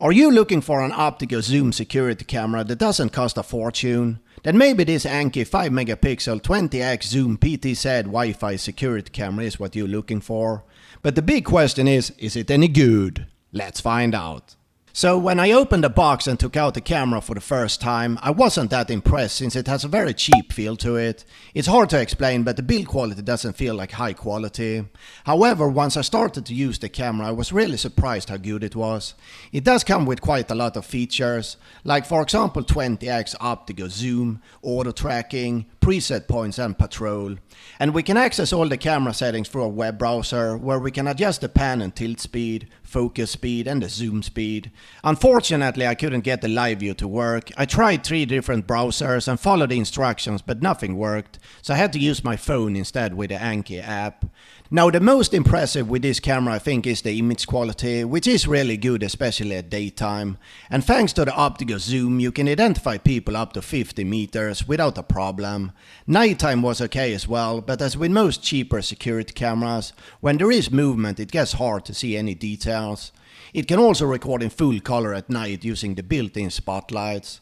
Are you looking for an optical zoom security camera that doesn't cost a fortune? Then maybe this Annke 5 megapixel 20x zoom PTZ WiFi security camera is what you're looking for. But the big question is it any good? Let's find out. So when I opened the box and took out the camera for the first time, I wasn't that impressed since it has a very cheap feel to it. It's hard to explain, but the build quality doesn't feel like high quality. However, once I started to use the camera, I was really surprised how good it was. It does come with quite a lot of features, like for example 20x optical zoom, auto tracking, preset points and patrol. And we can access all the camera settings through a web browser, where we can adjust the pan and tilt speed, focus speed and the zoom speed. Unfortunately, I couldn't get the live view to work. I tried 3 different browsers and followed the instructions, but nothing worked, so I had to use my phone instead with the Annke app. Now the most impressive with this camera I think is the image quality, which is really good especially at daytime. And thanks to the optical zoom you can identify people up to 50 meters without a problem. Nighttime was okay as well, but as with most cheaper security cameras, when there is movement it gets hard to see any details. It can also record in full color at night using the built-in spotlights.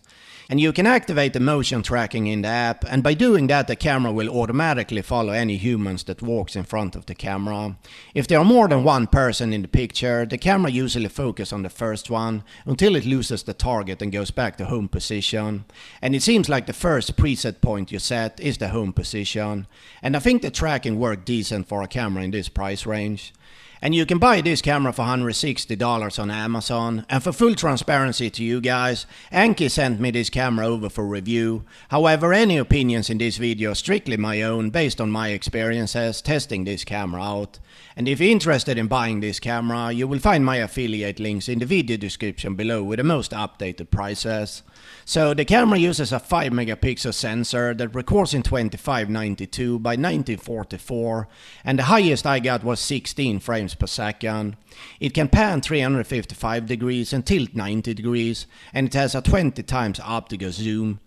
And you can activate the motion tracking in the app, and by doing that the camera will automatically follow any humans that walks in front of the camera. If there are more than one person in the picture, the camera usually focuses on the first one until it loses the target and goes back to home position. And it seems like the first preset point you set is the home position. And I think the tracking worked decent for a camera in this price range. And you can buy this camera for $160 on Amazon. And for full transparency to you guys, Annke sent me this camera over for review. However, any opinions in this video are strictly my own based on my experiences testing this camera out. And if you're interested in buying this camera, you will find my affiliate links in the video description below with the most updated prices. So the camera uses a 5 megapixel sensor that records in 2592 by 1944, and the highest I got was 16 frames per second. It can pan 355 degrees and tilt 90 degrees, and it has a 20 times optical zoom.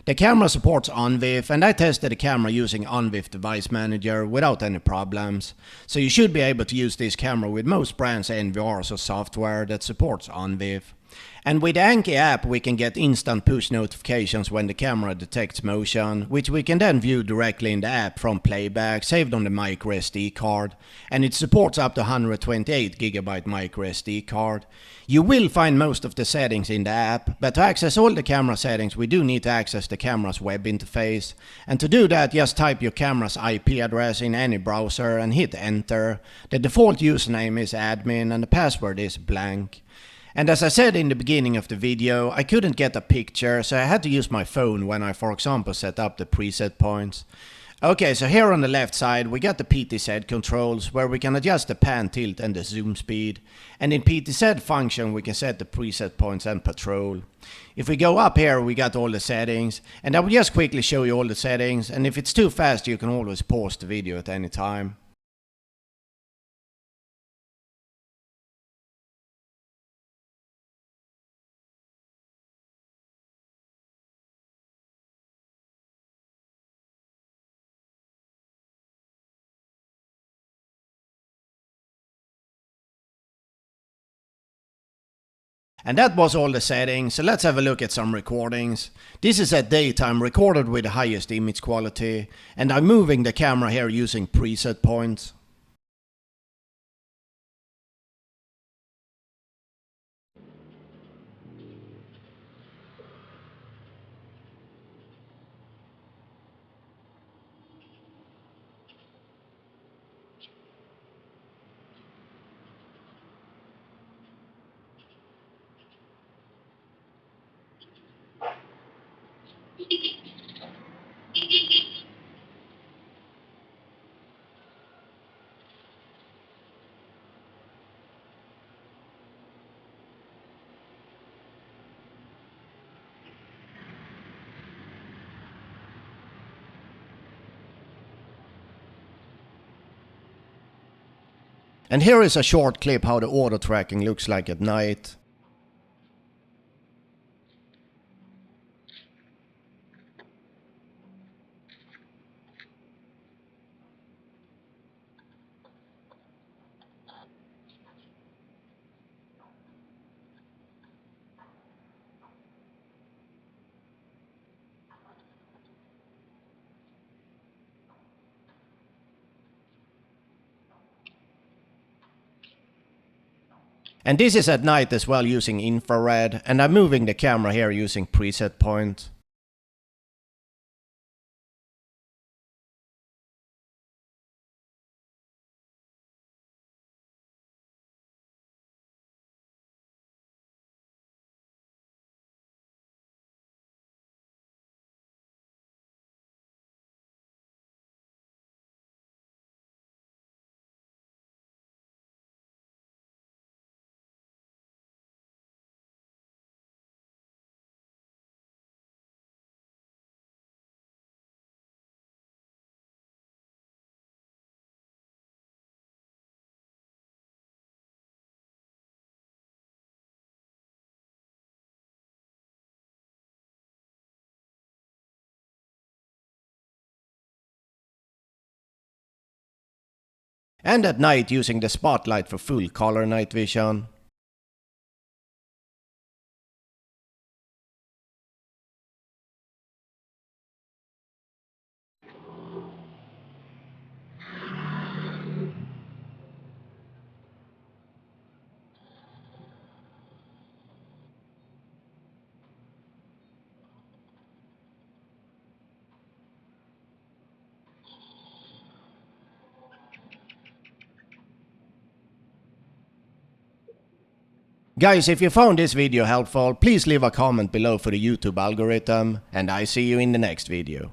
The camera supports OnVIF, and I tested the camera using OnVIF Device Manager without any problems. So you should be able to use this camera with most brands NVRs or software that supports OnVIF. And with the Annke app we can get instant push notifications when the camera detects motion, which we can then view directly in the app from playback saved on the microSD card. And it supports up to 128GB microSD card. You will find most of the settings in the app, but to access all the camera settings we do need to access the camera's web interface. And to do that, just type your camera's IP address in any browser and hit enter. The default username is admin and the password is blank. And as I said in the beginning of the video, I couldn't get a picture, so I had to use my phone when I for example set up the preset points. Okay, so here on the left side we got the PTZ controls where we can adjust the pan, tilt and the zoom speed. And in PTZ function we can set the preset points and patrol. If we go up here we got all the settings, and I will just quickly show you all the settings, and if it's too fast you can always pause the video at any time. And that was all the settings, so let's have a look at some recordings. This is at daytime recorded with the highest image quality, and I'm moving the camera here using preset points. And here is a short clip how the auto tracking looks like at night. And this is at night as well using infrared, and I'm moving the camera here using preset point. And at night using the spotlight for full color night vision. Guys, if you found this video helpful, please leave a comment below for the YouTube algorithm, and I see you in the next video.